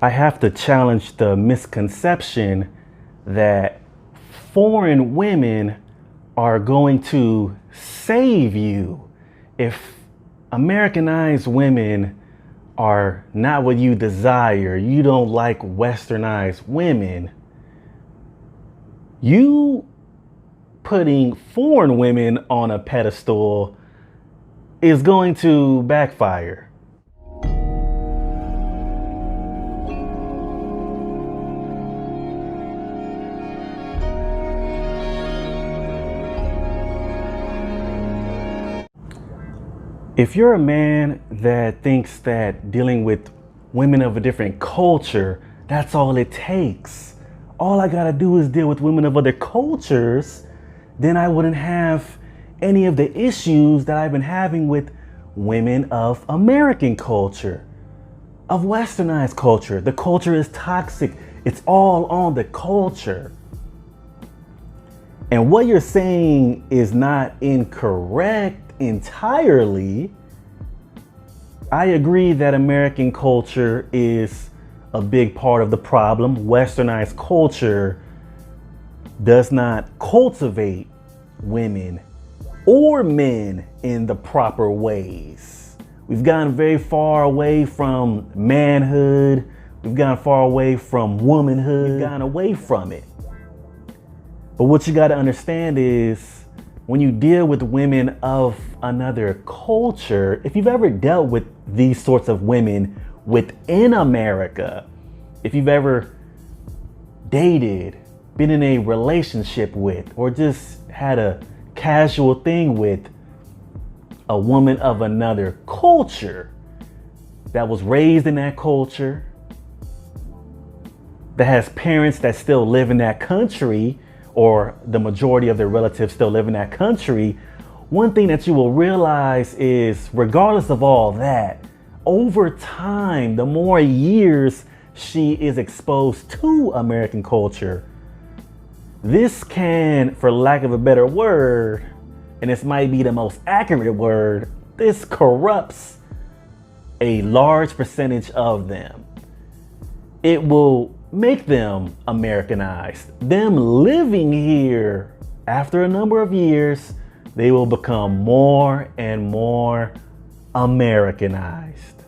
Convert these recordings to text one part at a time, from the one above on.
I have to challenge the misconception that foreign women are going to save you. If Americanized women are not what you desire, you don't like westernized women, you putting foreign women on a pedestal is going to backfire. If you're a man that thinks that dealing with women of a different culture, that's all it takes. All I gotta do is deal with women of other cultures, then I wouldn't have any of the issues that I've been having with women of American culture, of westernized culture. The culture is toxic. It's all on the culture. And what you're saying is not incorrect entirely. I agree that American culture is a big part of the problem. Westernized culture does not cultivate women or men in the proper ways. We've gotten very far away from manhood. We've gotten far away from womanhood. We've gotten away from it. But what you got to understand is, when you deal with women of another culture, if you've ever dealt with these sorts of women within America, if you've ever dated, been in a relationship with, or just had a casual thing with a woman of another culture that was raised in that culture, that has parents that still live in that country, or the majority of their relatives still live in that country, one thing that you will realize is, regardless of all that, over time, the more years she is exposed to American culture, this can, for lack of a better word, and this might be the most accurate word, this corrupts a large percentage of them. It will make them Americanized. Them living here, after a number of years, they will become more and more Americanized.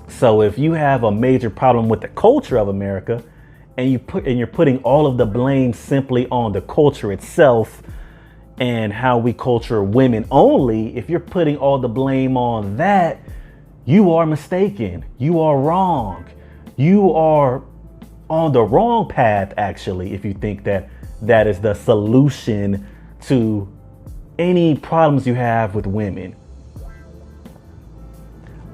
So if you have a major problem with the culture of America, and you're putting all of the blame simply on the culture itself and how we culture women only, if you're putting all the blame on that, you are mistaken. You are wrong. You are on the wrong path, actually, if you think that that is the solution to any problems you have with women.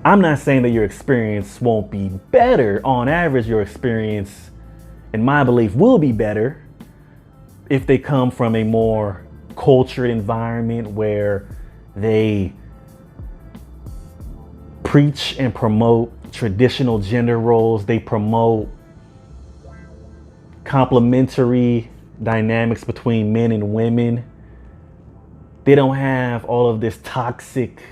I'm not saying that your experience won't be better. On average, your experience, in my belief, will be better if they come from a more cultured environment where they preach and promote traditional gender roles. They promote complementary dynamics between men and women. They don't have all of this toxic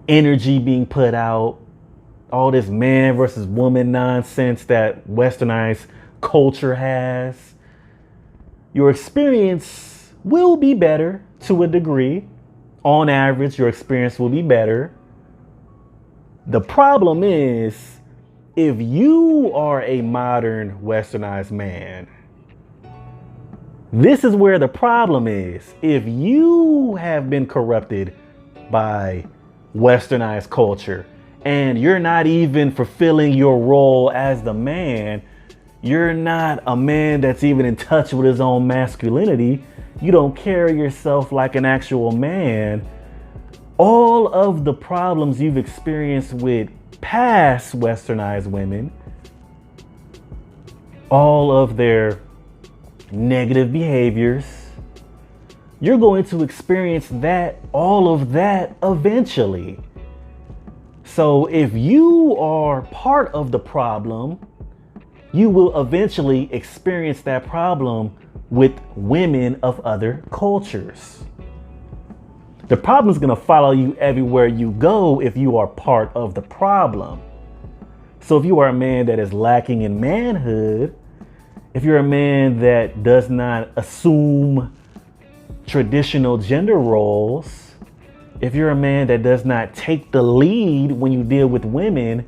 energy being put out, all this man versus woman nonsense that westernized culture has. Your experience will be better to a degree. On average, your experience will be better. The problem is, if you are a modern westernized man, this is where the problem is. If you have been corrupted by westernized culture and you're not even fulfilling your role as the man, you're not a man that's even in touch with his own masculinity, you don't carry yourself like an actual man, all of the problems you've experienced with past westernized women, all of their negative behaviors, you're going to experience that, all of that eventually. So if you are part of the problem, you will eventually experience that problem with women of other cultures. The problem is going to follow you everywhere you go if you are part of the problem. So if you are a man that is lacking in manhood, if you're a man that does not assume traditional gender roles, if you're a man that does not take the lead when you deal with women,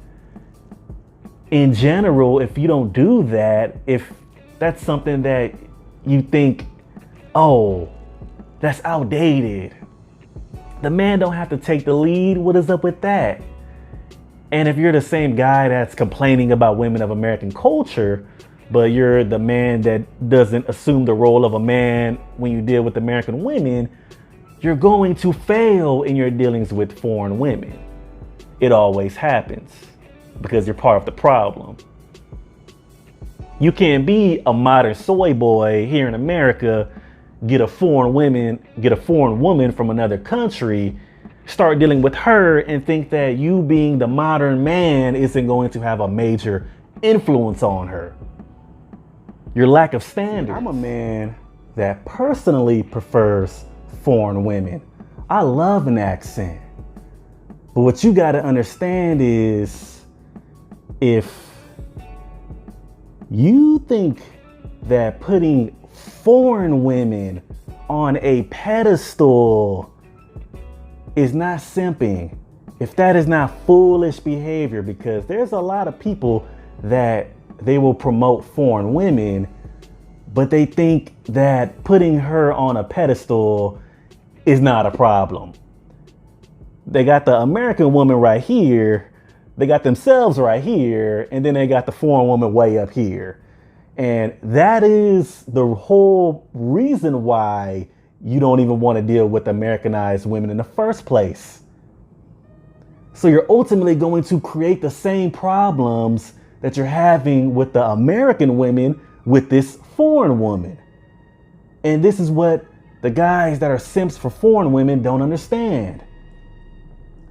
in general, if you don't do that, if that's something that you think, oh, that's outdated, the man don't have to take the lead. What is up with that? And if you're the same guy that's complaining about women of American culture, but you're the man that doesn't assume the role of a man when you deal with American women, you're going to fail in your dealings with foreign women. It always happens because you're part of the problem. You can't be a modern soy boy here in America, get a foreign woman from another country, start dealing with her and think that you being the modern man isn't going to have a major influence on her. Your lack of standards. I'm a man that personally prefers foreign women. I love an accent. But what you got to understand is, if you think that putting foreign women on a pedestal is not simping, if that is not foolish behavior, because there's a lot of people that they will promote foreign women, but they think that putting her on a pedestal is not a problem. They got the American woman right here, they got themselves right here, and then they got the foreign woman way up here. And that is the whole reason why you don't even want to deal with Americanized women in the first place. So you're ultimately going to create the same problems that you're having with the American women with this foreign woman. And this is what the guys that are simps for foreign women don't understand.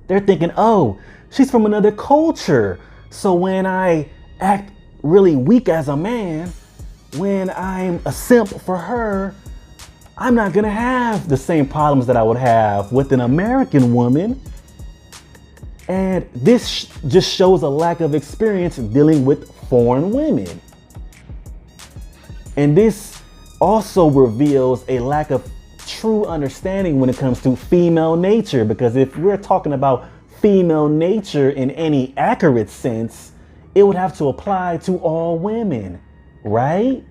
They're thinking, oh, she's from another culture. So when I act really weak as a man, when I'm a simp for her, I'm not gonna have the same problems that I would have with an American woman. And this just shows a lack of experience dealing with foreign women. And this also reveals a lack of true understanding when it comes to female nature, because if we're talking about female nature in any accurate sense, it would have to apply to all women, right?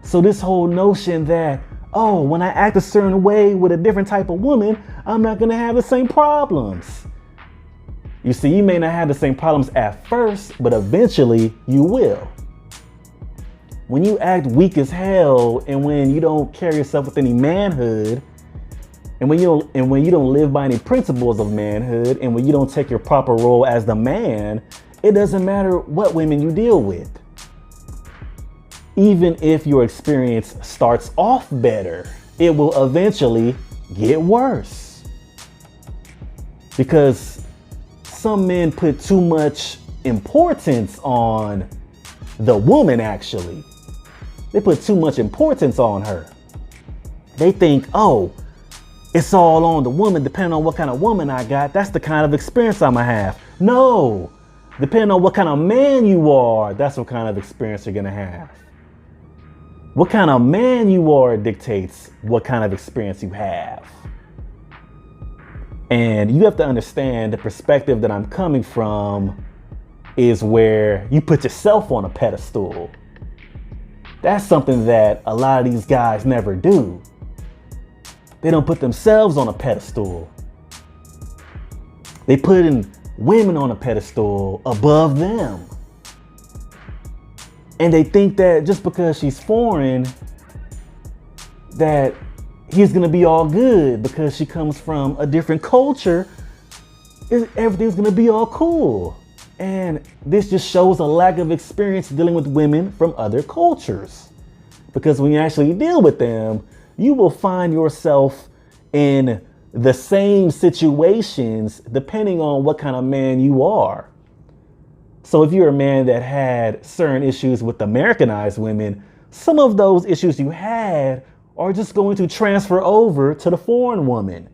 So this whole notion that, oh, when I act a certain way with a different type of woman, I'm not gonna have the same problems. You see, you may not have the same problems at first, but eventually you will. When you act weak as hell, and when you don't carry yourself with any manhood, and when you don't live by any principles of manhood, and when you don't take your proper role as the man, it doesn't matter what women you deal with. Even if your experience starts off better, it will eventually get worse. Because some men put too much importance on the woman, actually. They put too much importance on her. They think, oh, it's all on the woman, depending on what kind of woman I got, that's the kind of experience I'm gonna have. No, depending on what kind of man you are, that's what kind of experience you're gonna have. What kind of man you are dictates what kind of experience you have. And you have to understand the perspective that I'm coming from is where you put yourself on a pedestal. That's something that a lot of these guys never do. They don't put themselves on a pedestal. They put in women on a pedestal above them. And they think that just because she's foreign, that he's gonna be all good because she comes from a different culture, everything's gonna be all cool. And this just shows a lack of experience dealing with women from other cultures. Because when you actually deal with them, you will find yourself in the same situations depending on what kind of man you are. So if you're a man that had certain issues with Americanized women, some of those issues you had are just going to transfer over to the foreign woman.